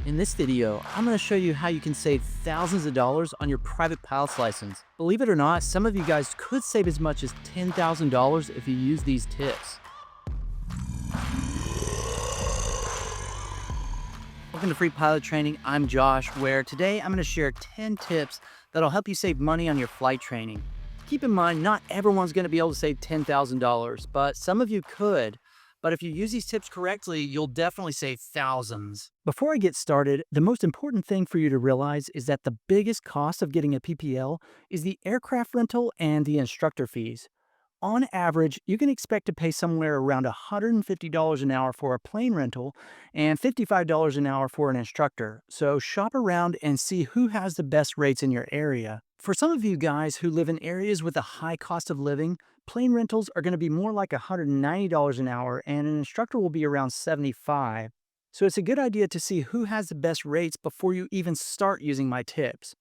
In this video, I'm going to show you how you can save thousands of dollars on your private pilot's license. Believe it or not, some of you guys could save as much as $10,000 if you use these tips. Welcome to Free Pilot Training. I'm Josh, where today I'm going to share 10 tips that'll help you save money on your flight training. Keep in mind, not everyone's going to be able to save $10,000, but some of you could. But if you use these tips correctly, you'll definitely save thousands. Before I get started, the most important thing for you to realize is that the biggest cost of getting a PPL is the aircraft rental and the instructor fees. On average, you can expect to pay somewhere around $150 an hour for a plane rental and $55 an hour for an instructor. So shop around and see who has the best rates in your area. For some of you guys who live in areas with a high cost of living, plane rentals are going to be more like $190 an hour and an instructor will be around $75. So it's a good idea to see who has the best rates before you even start using my tips.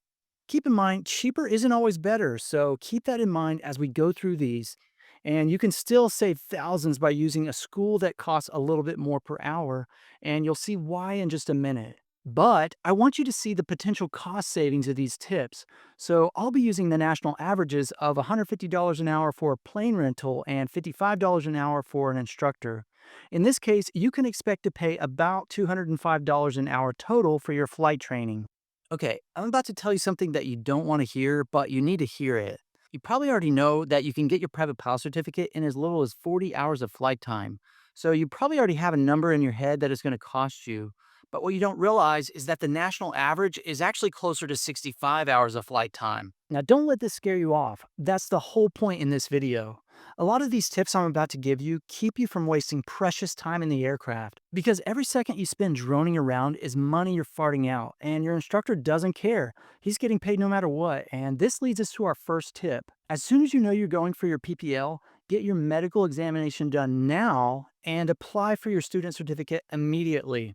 Keep in mind, cheaper isn't always better, so keep that in mind as we go through these. And you can still save thousands by using a school that costs a little bit more per hour, and you'll see why in just a minute. But I want you to see the potential cost savings of these tips. So I'll be using the national averages of $150 an hour for a plane rental and $55 an hour for an instructor. In this case, you can expect to pay about $205 an hour total for your flight training. Okay, I'm about to tell you something that you don't want to hear, but you need to hear it. You probably already know that you can get your private pilot certificate in as little as 40 hours of flight time. So you probably already have a number in your head that it's going to cost you. But what you don't realize is that the national average is actually closer to 65 hours of flight time. Now, don't let this scare you off. That's the whole point in this video. A lot of these tips I'm about to give you keep you from wasting precious time in the aircraft because every second you spend droning around is money you're farting out, and your instructor doesn't care. He's getting paid no matter what, and this leads us to our first tip. As soon as you know you're going for your PPL, get your medical examination done now and apply for your student certificate immediately.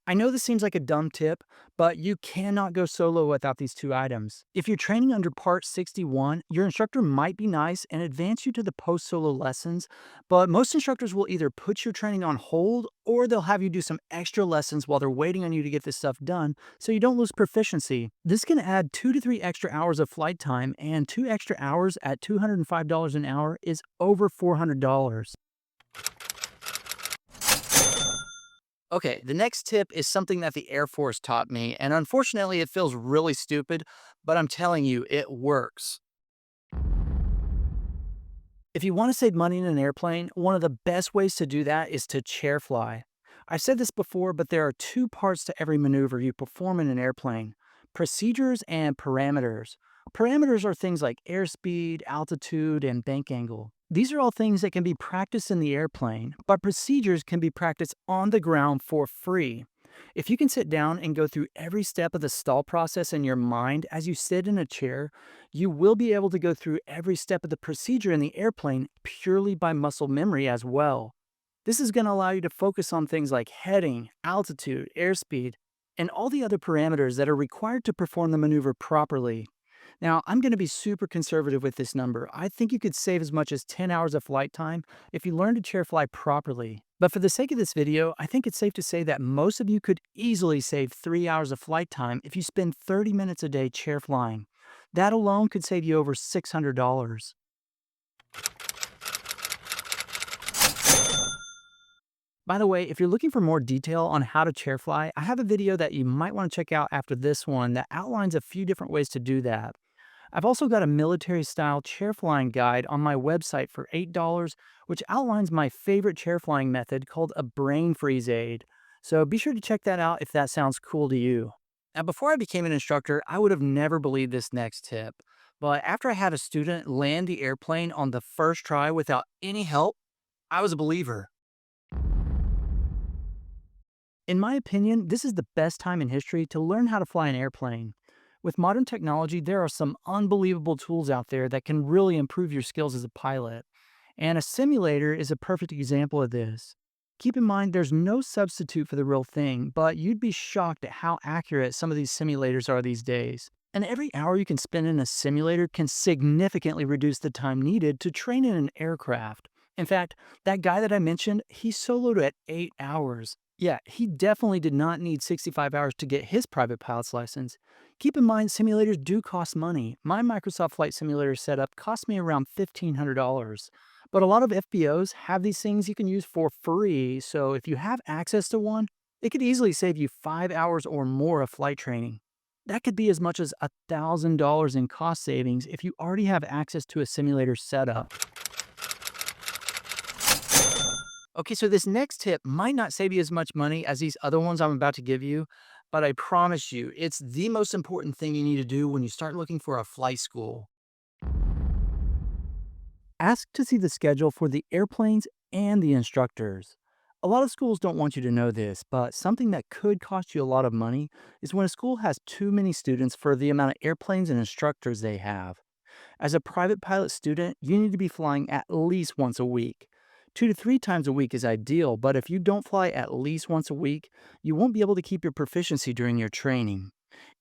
I know this seems like a dumb tip, but you cannot go solo without these two items. If you're training under Part 61, your instructor might be nice and advance you to the post-solo lessons, but most instructors will either put your training on hold or they'll have you do some extra lessons while they're waiting on you to get this stuff done so you don't lose proficiency. This can add 2 to 3 extra hours of flight time, and 2 extra hours at $205 an hour is over $400. Okay, the next tip is something that the Air Force taught me, and unfortunately it feels really stupid, but I'm telling you, it works. If you want to save money in an airplane, one of the best ways to do that is to chair fly. I've said this before, but there are two parts to every maneuver you perform in an airplane: procedures and parameters. Parameters are things like airspeed, altitude, and bank angle. These are all things that can be practiced in the airplane, but procedures can be practiced on the ground for free. If you can sit down and go through every step of the stall process in your mind as you sit in a chair, you will be able to go through every step of the procedure in the airplane purely by muscle memory as well. This is going to allow you to focus on things like heading, altitude, airspeed, and all the other parameters that are required to perform the maneuver properly. Now, I'm going to be super conservative with this number. I think you could save as much as 10 hours of flight time if you learn to chair fly properly. But for the sake of this video, I think it's safe to say that most of you could easily save 3 hours of flight time if you spend 30 minutes a day chair flying. That alone could save you over $600. By the way, if you're looking for more detail on how to chair fly, I have a video that you might want to check out after this one that outlines a few different ways to do that. I've also got a military-style chair flying guide on my website for $8, which outlines my favorite chair flying method called a brain freeze aid. So be sure to check that out if that sounds cool to you. Now, before I became an instructor, I would have never believed this next tip. But after I had a student land the airplane on the first try without any help, I was a believer. In my opinion, this is the best time in history to learn how to fly an airplane. With modern technology, there are some unbelievable tools out there that can really improve your skills as a pilot. And a simulator is a perfect example of this. Keep in mind, there's no substitute for the real thing, but you'd be shocked at how accurate some of these simulators are these days. And every hour you can spend in a simulator can significantly reduce the time needed to train in an aircraft. In fact, that guy that I mentioned, he soloed at 8 hours. Yeah, he definitely did not need 65 hours to get his private pilot's license. Keep in mind, simulators do cost money. My Microsoft Flight Simulator setup cost me around $1,500. But a lot of FBOs have these things you can use for free, so if you have access to one, it could easily save you 5 hours or more of flight training. That could be as much as $1,000 in cost savings if you already have access to a simulator setup. Okay, so this next tip might not save you as much money as these other ones I'm about to give you, but I promise you, it's the most important thing you need to do when you start looking for a flight school. Ask to see the schedule for the airplanes and the instructors. A lot of schools don't want you to know this, but something that could cost you a lot of money is when a school has too many students for the amount of airplanes and instructors they have. As a private pilot student, you need to be flying at least once a week. 2 to 3 times a week is ideal, but if you don't fly at least once a week, you won't be able to keep your proficiency during your training.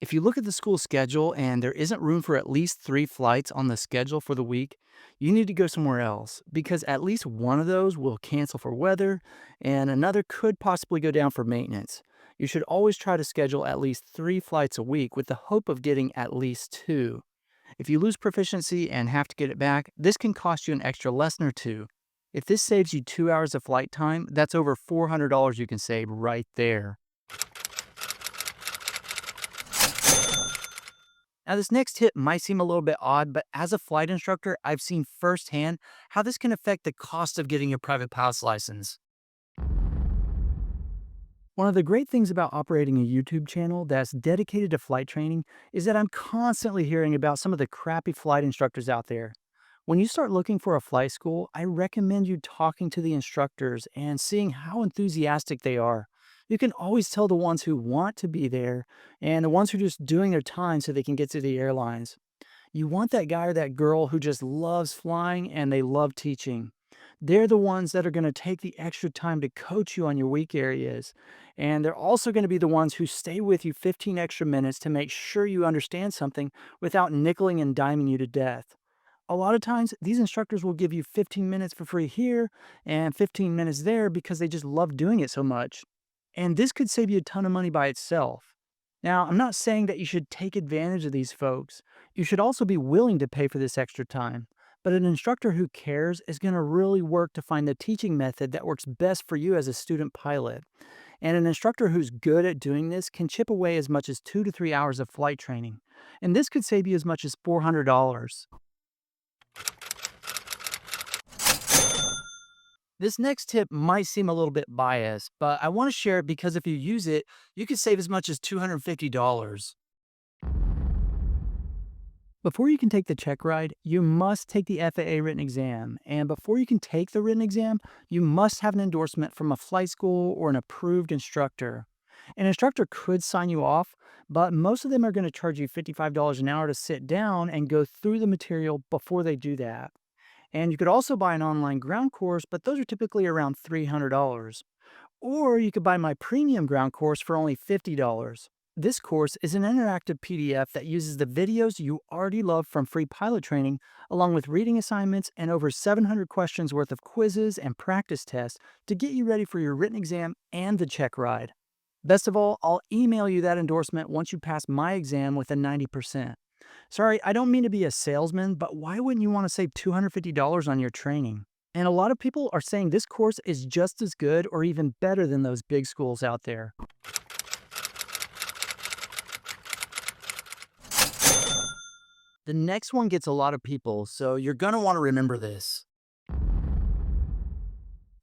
If you look at the school schedule and there isn't room for at least 3 flights on the schedule for the week, you need to go somewhere else because at least one of those will cancel for weather and another could possibly go down for maintenance. You should always try to schedule at least 3 flights a week with the hope of getting at least two. If you lose proficiency and have to get it back, this can cost you an extra lesson or two. If this saves you 2 hours of flight time, that's over $400 you can save right there. Now, this next tip might seem a little bit odd, but as a flight instructor, I've seen firsthand how this can affect the cost of getting your private pilot's license. One of the great things about operating a YouTube channel that's dedicated to flight training is that I'm constantly hearing about some of the crappy flight instructors out there. When you start looking for a flight school, I recommend you talking to the instructors and seeing how enthusiastic they are. You can always tell the ones who want to be there and the ones who are just doing their time so they can get to the airlines. You want that guy or that girl who just loves flying and they love teaching. They're the ones that are going to take the extra time to coach you on your weak areas. And they're also going to be the ones who stay with you 15 extra minutes to make sure you understand something without nickeling and diming you to death. A lot of times, these instructors will give you 15 minutes for free here and 15 minutes there because they just love doing it so much. And this could save you a ton of money by itself. Now, I'm not saying that you should take advantage of these folks. You should also be willing to pay for this extra time. But an instructor who cares is going to really work to find the teaching method that works best for you as a student pilot. And an instructor who's good at doing this can chip away as much as 2 to 3 hours of flight training. And this could save you as much as $400. This next tip might seem a little bit biased, but I want to share it because if you use it, you could save as much as $250. Before you can take the check ride, you must take the FAA written exam. And before you can take the written exam, you must have an endorsement from a flight school or an approved instructor. An instructor could sign you off, but most of them are going to charge you $55 an hour to sit down and go through the material before they do that. And you could also buy an online ground course, but those are typically around $300. Or you could buy my premium ground course for only $50. This course is an interactive PDF that uses the videos you already love from free pilot training, along with reading assignments and over 700 questions worth of quizzes and practice tests to get you ready for your written exam and the check ride. Best of all, I'll email you that endorsement once you pass my exam with a 90%. Sorry, I don't mean to be a salesman, but why wouldn't you want to save $250 on your training? And a lot of people are saying this course is just as good or even better than those big schools out there. The next one gets a lot of people, so you're going to want to remember this.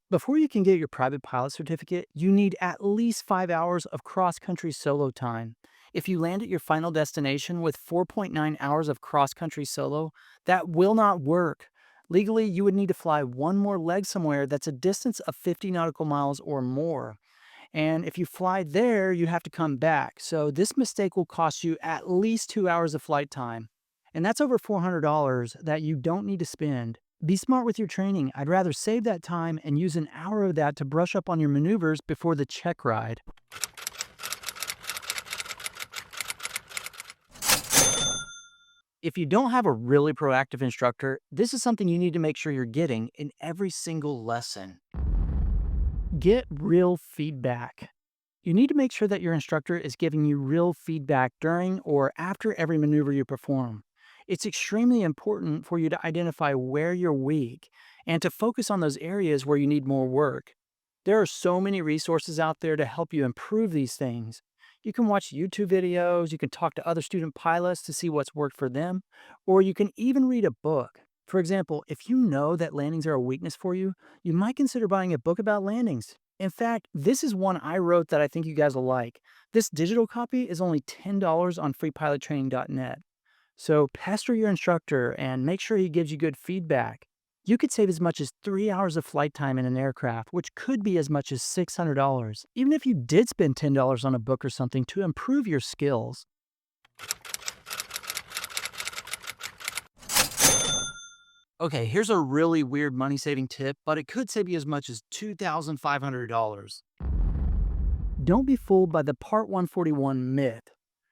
Before you can get your private pilot certificate, you need at least 5 hours of cross country solo time. If you land at your final destination with 4.9 hours of cross country solo, that will not work. Legally, you would need to fly one more leg somewhere that's a distance of 50 nautical miles or more. And if you fly there, you have to come back. So this mistake will cost you at least 2 hours of flight time. And that's over $400 that you don't need to spend. Be smart with your training. I'd rather save that time and use an hour of that to brush up on your maneuvers before the check ride. If you don't have a really proactive instructor, this is something you need to make sure you're getting in every single lesson. Get real feedback. You need to make sure that your instructor is giving you real feedback during or after every maneuver you perform. It's extremely important for you to identify where you're weak and to focus on those areas where you need more work. There are so many resources out there to help you improve these things. You can watch YouTube videos, you can talk to other student pilots to see what's worked for them, or you can even read a book. For example, if you know that landings are a weakness for you, you might consider buying a book about landings. In fact, this is one I wrote that I think you guys will like. This digital copy is only $10 on freepilottraining.net. So pester your instructor and make sure he gives you good feedback. You could save as much as 3 hours of flight time in an aircraft, which could be as much as $600, even if you did spend $10 on a book or something to improve your skills. Okay, here's a really weird money saving tip, but it could save you as much as $2,500. Don't be fooled by the Part 141 myth.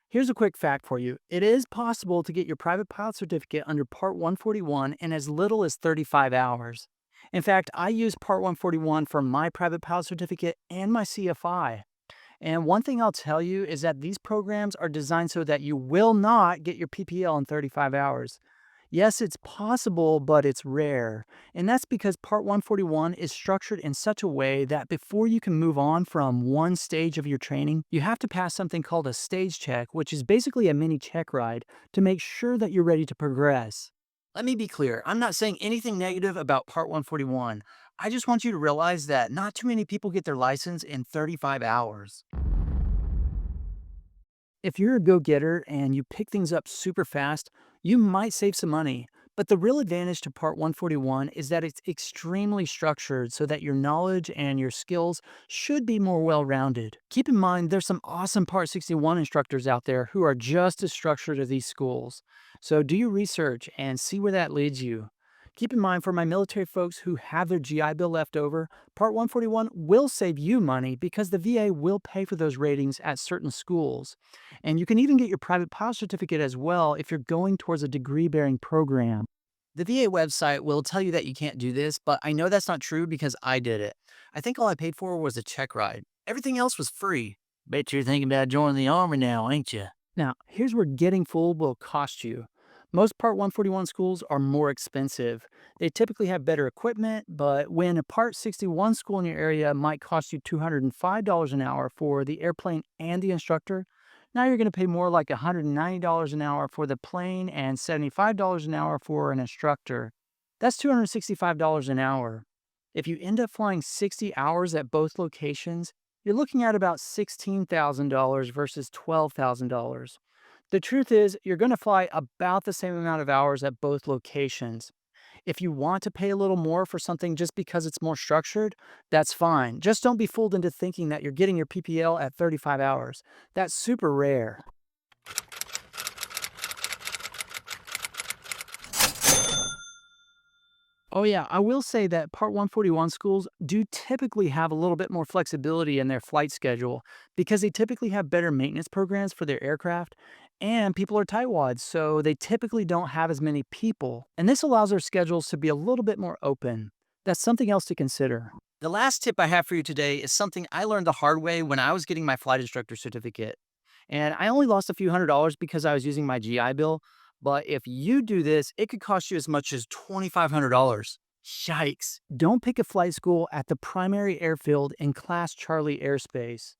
Here's a quick fact for you. It is possible to get your private pilot certificate under Part 141 in as little as 35 hours. In fact, I use Part 141 for my private pilot certificate and my CFI. And one thing I'll tell you is that these programs are designed so that you will not get your PPL in 35 hours. Yes, it's possible, but it's rare. And that's because Part 141 is structured in such a way that before you can move on from one stage of your training, you have to pass something called a stage check, which is basically a mini check ride to make sure that you're ready to progress. Let me be clear, I'm not saying anything negative about Part 141. I just want you to realize that not too many people get their license in 35 hours. If you're a go-getter and you pick things up super fast, you might save some money. But the real advantage to Part 141 is that it's extremely structured so that your knowledge and your skills should be more well-rounded. Keep in mind, there's some awesome Part 61 instructors out there who are just as structured as these schools. So do your research and see where that leads you. Keep in mind, for my military folks who have their GI Bill left over, Part 141 will save you money because the VA will pay for those ratings at certain schools. And you can even get your private pilot certificate as well if you're going towards a degree-bearing program. The VA website will tell you that you can't do this, but I know that's not true because I did it. I think all I paid for was a check ride. Everything else was free. Bet you're thinking about joining the Army now, ain't you? Now, here's where getting full will cost you. Most Part 141 schools are more expensive. They typically have better equipment, but when a Part 61 school in your area might cost you $205 an hour for the airplane and the instructor, now you're going to pay more like $190 an hour for the plane and $75 an hour for an instructor. That's $265 an hour. If you end up flying 60 hours at both locations, you're looking at about $16,000 versus $12,000. The truth is, you're going to fly about the same amount of hours at both locations. If you want to pay a little more for something just because it's more structured, that's fine. Just don't be fooled into thinking that you're getting your PPL at 35 hours. That's super rare. Oh, yeah, I will say that Part 141 schools do typically have a little bit more flexibility in their flight schedule because they typically have better maintenance programs for their aircraft, and people are tightwads, so they typically don't have as many people. And this allows their schedules to be a little bit more open. That's something else to consider. The last tip I have for you today is something I learned the hard way when I was getting my flight instructor certificate. And I only lost a few $100s because I was using my GI Bill. But if you do this, it could cost you as much as $2,500. Yikes. Don't pick a flight school at the primary airfield in Class Charlie airspace.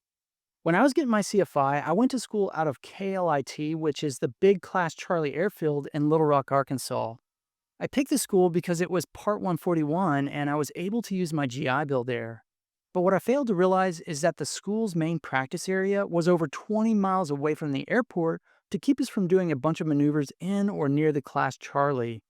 When I was getting my CFI, I went to school out of KLIT, which is the big Class Charlie airfield in Little Rock, Arkansas. I picked the school because it was Part 141 and I was able to use my GI Bill there. But what I failed to realize is that the school's main practice area was over 20 miles away from the airport to keep us from doing a bunch of maneuvers in or near the Class Charlie.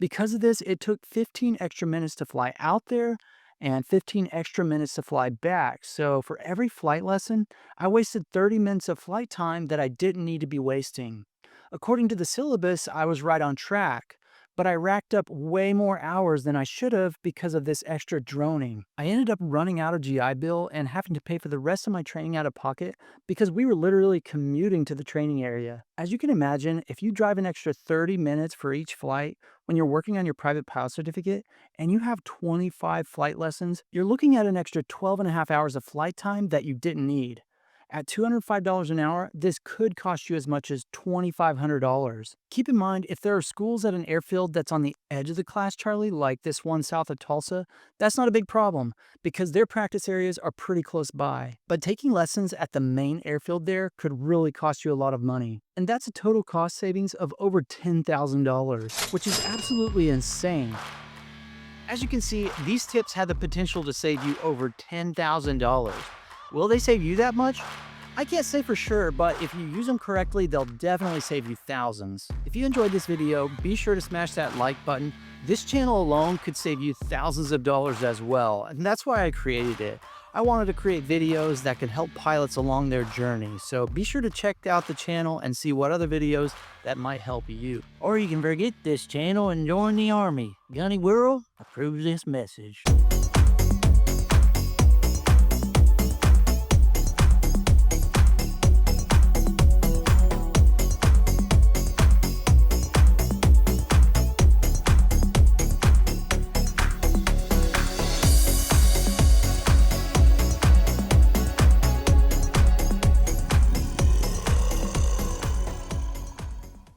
Because of this, it took 15 extra minutes to fly out there and 15 extra minutes to fly back. So for every flight lesson, I wasted 30 minutes of flight time that I didn't need to be wasting. According to the syllabus, I was right on track. but I racked up way more hours than I should have because of this extra droning. I ended up running out of GI Bill and having to pay for the rest of my training out of pocket because we were literally commuting to the training area. As you can imagine, if you drive an extra 30 minutes for each flight when you're working on your private pilot certificate and you have 25 flight lessons, you're looking at an extra 12 and a half hours of flight time that you didn't need. At $205 an hour, this could cost you as much as $2,500. Keep in mind, if there are schools at an airfield that's on the edge of the class, Charlie, like this one south of Tulsa, that's not a big problem because their practice areas are pretty close by. But taking lessons at the main airfield there could really cost you a lot of money. And that's a total cost savings of over $10,000, which is absolutely insane. As you can see, these tips have the potential to save you over $10,000. Will they save you that much? I can't say for sure, but if you use them correctly, they'll definitely save you thousands. If you enjoyed this video, be sure to smash that like button. This channel alone could save you thousands of dollars as well, and that's why I created it. I wanted to create videos that could help pilots along their journey, so be sure to check out the channel and see what other videos that might help you. Or you can forget this channel and join the Army. Gunny World approves this message.